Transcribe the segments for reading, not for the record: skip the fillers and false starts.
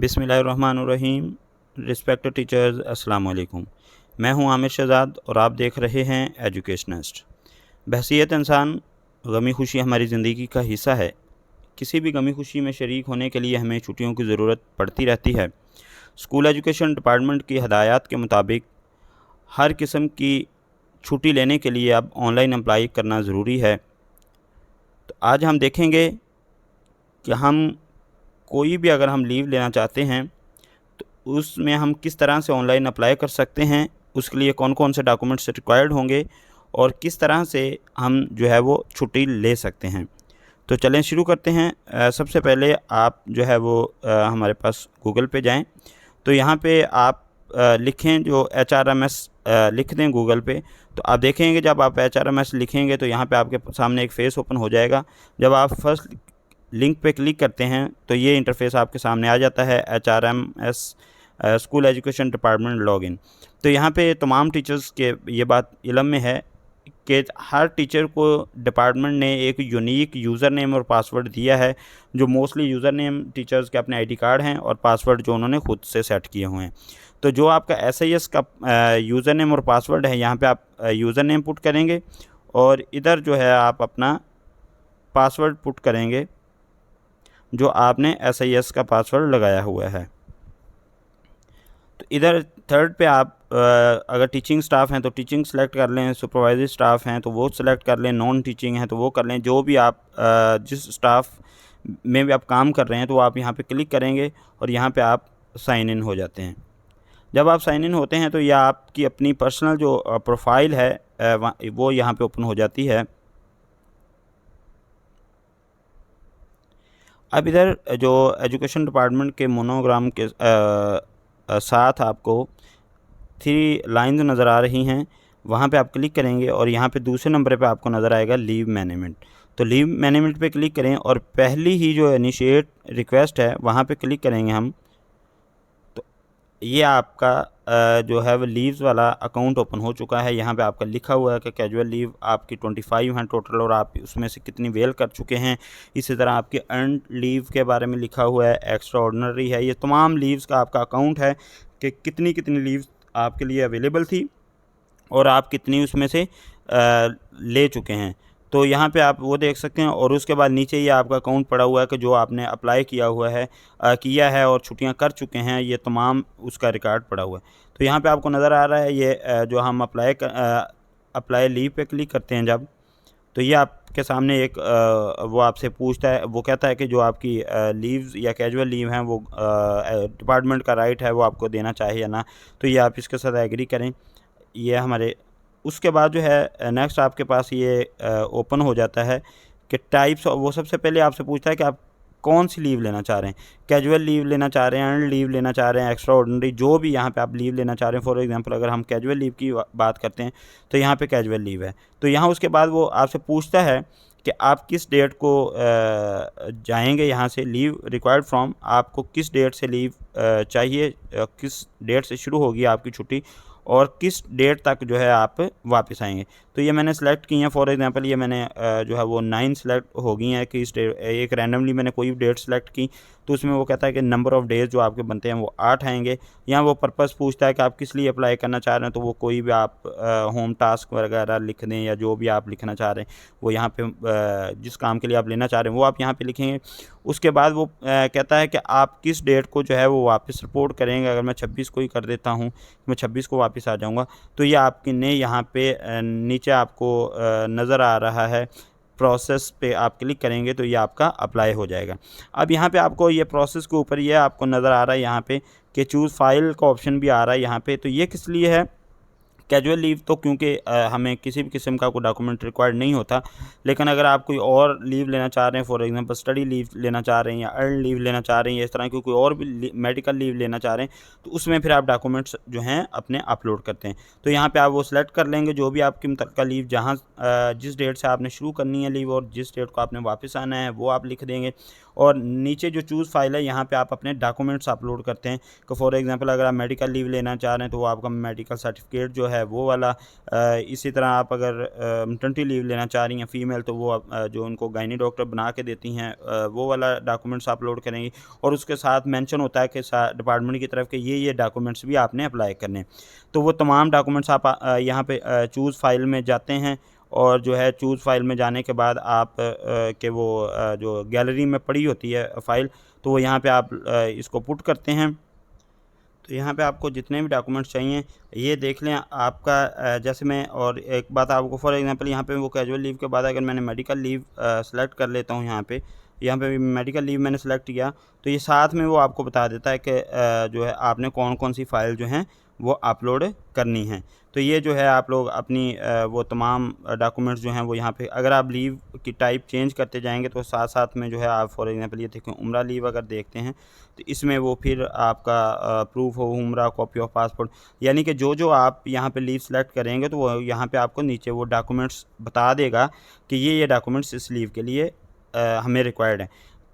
बिस्मिल्लाहिर्रहमानुर्रहीम। Respected teachers, अस्सलाम वालेकुम। मैं हूं आमिर शहजाद और आप देख रहे हैं एजुकेशनिस्ट। बहसीयत इंसान, गमी खुशी हमारी ज़िंदगी का हिस्सा है। किसी भी गमी खुशी में शरीक होने के लिए हमें छुट्टियों की ज़रूरत पड़ती रहती है। स्कूल एजुकेशन डिपार्टमेंट की हदायत के मुताबिक हर किस्म की छुट्टी लेने के लिए अब ऑनलाइन अप्लाई करना ज़रूरी है। तो आज हम देखेंगे कि कोई भी अगर हम लीव लेना चाहते हैं तो उसमें हम किस तरह से ऑनलाइन अप्लाई कर सकते हैं, उसके लिए कौन कौन से डॉक्यूमेंट्स रिक्वायर्ड होंगे और किस तरह से हम जो है वो छुट्टी ले सकते हैं। तो चलें शुरू करते हैं। सबसे पहले आप जो है वो हमारे पास गूगल पे जाएं। तो यहाँ पे आप लिखें जो HRMS लिख दें गूगल पे। तो आप देखेंगे जब आप HRMS लिखेंगे तो यहाँ पे आपके सामने एक फेस ओपन हो जाएगा। जब आप फर्स्ट लिंक पे क्लिक करते हैं तो ये इंटरफेस आपके सामने आ जाता है, HRMS school education department login. तो यहाँ पे तमाम टीचर्स के ये बात इल्म में है कि हर टीचर को डिपार्टमेंट ने एक यूनिक यूज़र नेम और पासवर्ड दिया है, जो मोस्टली यूज़र नेम टीचर्स के अपने ID कार्ड हैं और पासवर्ड जो उन्होंने खुद से सेट किए हुए हैं। तो जो आपका SIS का यूज़र नेम और पासवर्ड है, यहाँ पे आप यूज़र नेम पुट करेंगे और इधर जो है आप अपना पासवर्ड पुट करेंगे जो आपने SIS का पासवर्ड लगाया हुआ है। तो इधर थर्ड पे आप अगर टीचिंग स्टाफ हैं तो टीचिंग सेलेक्ट कर लें, सुपरवाइजरी स्टाफ हैं तो वो सेलेक्ट कर लें, नॉन टीचिंग हैं तो वो कर लें। जो भी आप जिस स्टाफ में भी आप काम कर रहे हैं तो आप यहाँ पे क्लिक करेंगे और यहाँ पे आप साइन इन हो जाते हैं। जब आप साइन इन होते हैं तो यह आपकी अपनी पर्सनल जो प्रोफाइल है वो यहाँ पे ओपन हो जाती है। अब इधर जो एजुकेशन डिपार्टमेंट के मोनोग्राम के साथ आपको 3 लाइन्स नज़र आ रही हैं, वहाँ पे आप क्लिक करेंगे और यहाँ पे दूसरे नंबर पे आपको नज़र आएगा लीव मैनेजमेंट। तो लीव मैनेजमेंट पे क्लिक करें और पहली ही जो इनिशिएट रिक्वेस्ट है वहाँ पे क्लिक करेंगे हम। तो ये आपका जो है वो लीव्स वाला अकाउंट ओपन हो चुका है। यहाँ पे आपका लिखा हुआ है कि कैजुअल लीव आपकी 25 हैं टोटल और आप उसमें से कितनी वेल कर चुके हैं। इसी तरह आपके अर्नड लीव के बारे में लिखा हुआ है, एक्स्ट्रा ऑर्डिनरी है। ये तमाम लीव्स का आपका अकाउंट है कि कितनी कितनी लीव्स आपके लिए अवेलेबल थी और आप कितनी उसमें से ले चुके हैं। तो यहाँ पे आप वो देख सकते हैं और उसके बाद नीचे ये आपका अकाउंट पड़ा हुआ है कि जो आपने अप्लाई किया हुआ है और छुट्टियाँ कर चुके हैं, ये तमाम उसका रिकॉर्ड पड़ा हुआ है। तो यहाँ पे आपको नज़र आ रहा है ये जो हम अप्लाई लीव पे क्लिक करते हैं जब, तो ये आपके सामने एक वो आपसे पूछता है, वो कहता है कि जो आपकी लीव्स या कैजुअल लीव हैं वो डिपार्टमेंट का राइट है, वो आपको देना चाहिए या ना। तो ये आप इसके साथ एग्री करें। ये हमारे उसके बाद जो है नेक्स्ट आपके पास ये ओपन हो जाता है कि टाइप्स। वो सबसे पहले आपसे पूछता है कि आप कौन सी लीव लेना चाह रहे हैं, कैजुअल लीव लेना चाह रहे हैं, अर्नड लीव लेना चाह रहे हैं, एक्स्ट्रा ऑर्डिनरी, जो भी यहाँ पे आप लीव लेना चाह रहे हैं। फॉर एग्जांपल अगर हम कैजुअल लीव की बात करते हैं तो यहाँ पे कैजुअल लीव है। तो यहाँ उसके बाद वो आपसे पूछता है कि आप किस डेट को जाएंगे, यहाँ से लीव रिक्वायर्ड फ्रॉम, आपको किस डेट से लीव चाहिए, किस डेट से शुरू होगी आपकी छुट्टी और किस डेट तक जो है आप वापस आएंगे। तो ये मैंने सेलेक्ट की हैं। फॉर एग्जांपल ये मैंने जो है वो 9 सेलेक्ट हो गई हैं कि एक रैंडमली मैंने कोई डेट सेलेक्ट की तो उसमें वो कहता है कि नंबर ऑफ़ डेज़ जो आपके बनते हैं वो 8 आएंगे। यहाँ वो पर्पस पूछता है कि आप किस लिए अप्लाई करना चाह रहे हैं, तो वो कोई भी आप होम टास्क वगैरह लिख दें या जो भी आप लिखना चाह रहे हैं वो यहाँ पे जिस काम के लिए आप लेना चाह रहे हैं वो आप यहाँ पे लिखेंगे। उसके बाद वो कहता है कि आप किस डेट को जो है वो वापस रिपोर्ट करेंगे। अगर मैं 26 को ही कर देता हूँ, मैं 26 को वापस आ जाऊँगा। तो ये आपके ने यहाँ पे नीचे आपको नज़र आ रहा है प्रोसेस पे आप क्लिक करेंगे तो ये आपका अप्लाई हो जाएगा। अब यहाँ पे आपको ये प्रोसेस के ऊपर ये आपको नज़र आ रहा है यहाँ पे कि चूज़ फाइल का ऑप्शन भी आ रहा है यहाँ पे। तो ये किस लिए है, कैजुअल लीव तो क्योंकि हमें किसी भी किस्म का कोई डॉक्यूमेंट रिक्वायर्ड नहीं होता, लेकिन अगर आप कोई और लीव लेना चाह रहे हैं, फॉर एग्जांपल स्टडी लीव लेना चाह रहे हैं या अर्न लीव लेना चाह रहे हैं या इस तरह की कोई और भी मेडिकल लीव लेना चाह रहे हैं, तो उसमें फिर आप डॉक्यूमेंट्स जो हैं अपने अपलोड करते हैं। तो यहाँ पे आप वो सिलेक्ट कर लेंगे जो भी आपकी मुतल्लिका लीव, जहाँ जिस डेट से आपने शुरू करनी है लीव और जिस डेट को आपने वापस आना है वो आप लिख देंगे। और नीचे जो चूज़ फाइल है यहाँ पे आप अपने डॉक्यूमेंट्स अपलोड करते हैं कि फॉर एग्जांपल अगर आप मेडिकल लीव लेना चाह रहे हैं तो वो आपका मेडिकल सर्टिफिकेट जो है वो वाला। इसी तरह आप अगर मैटरनिटी लीव लेना चाह रही हैं फ़ीमेल, तो वो जो उनको गायनी डॉक्टर बना के देती हैं वो वाला डॉक्यूमेंट्स अपलोड करेंगी, और उसके साथ मेंशन होता है कि डिपार्टमेंट की तरफ के ये डॉक्यूमेंट्स भी आपने अप्लाई करने। तो वो तमाम डॉक्यूमेंट्स आप यहाँ पे चूज़ फाइल में जाते हैं, और जो है चूज़ फाइल में जाने के बाद आप के वो जो गैलरी में पड़ी होती है फ़ाइल, तो वो यहाँ पे आप इसको पुट करते हैं। तो यहाँ पे आपको जितने भी डॉक्यूमेंट्स चाहिए ये देख लें आपका। जैसे मैं और एक बात आपको फॉर एग्जांपल यहाँ पे वो कैजुअल लीव के बाद अगर मैंने मेडिकल लीव सेलेक्ट कर लेता हूँ, यहाँ पे भी मेडिकल लीव मैंने सेलेक्ट किया, तो ये साथ में वो आपको बता देता है कि जो है आपने कौन कौन सी फ़ाइल जो हैं वो अपलोड करनी है। तो ये जो है आप लोग अपनी वो तमाम डॉक्यूमेंट्स जो हैं वो यहाँ पे अगर आप लीव की टाइप चेंज करते जाएंगे तो साथ साथ में जो है आप फॉर एग्जांपल ये देखें उम्रा लीव अगर देखते हैं तो इसमें वो फिर आपका प्रूफ ऑफ उम्रा, कॉपी ऑफ पासपोर्ट, यानी कि जो जो आप यहाँ पे लीव सेलेक्ट करेंगे तो वो यहाँ पे आपको नीचे वो डॉक्यूमेंट्स बता देगा कि ये डॉक्यूमेंट्स इस लीव के लिए हमें रिक्वायर्ड हैं।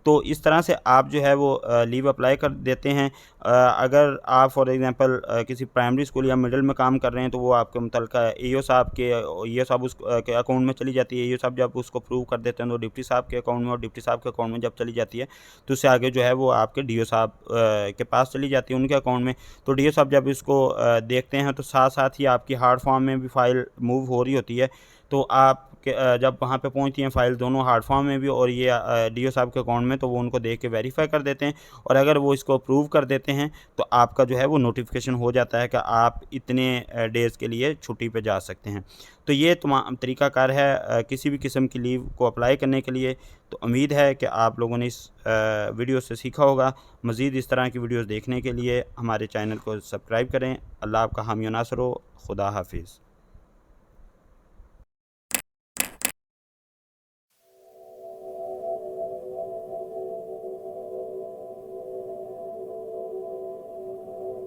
तो इस तरह से आप जो है वो लीव अप्लाई कर देते हैं। अगर आप फॉर एग्जांपल किसी प्राइमरी स्कूल या मिडिल में काम कर रहे हैं तो वो आपके मुतल्लिका ईओ साहब उस के अकाउंट में चली जाती है। ईओ साहब जब उसको प्रूव कर देते हैं तो डिप्टी साहब के अकाउंट में, और डिप्टी साहब के अकाउंट में जब चली जाती है तो उससे आगे जो है वो आपके डीओ साहब के पास चली जाती है उनके अकाउंट में। तो डीओ साहब जब इसको देखते हैं तो साथ साथ ही आपकी हार्ड फॉर्म में भी फ़ाइल मूव हो रही होती है। तो आप जब वहाँ पे पहुँचती हैं फ़ाइल दोनों हार्ड फॉर्म में भी और ये डीओ साहब के अकाउंट में, तो वो उनको देख के वेरीफाई कर देते हैं, और अगर वो इसको अप्रूव कर देते हैं तो आपका जो है वो नोटिफिकेशन हो जाता है कि आप इतने डेज़ के लिए छुट्टी पे जा सकते हैं। तो ये तमाम तरीक़ाकार है किसी भी किस्म की लीव को अप्लाई करने के लिए। तो उम्मीद है कि आप लोगों ने इस वीडियो से सीखा होगा। मज़ीद इस तरह की वीडियोज़ देखने के लिए हमारे चैनल को सब्सक्राइब करें। अल्लाह आपका हामी व नासर हो। खुदा हाफिज़।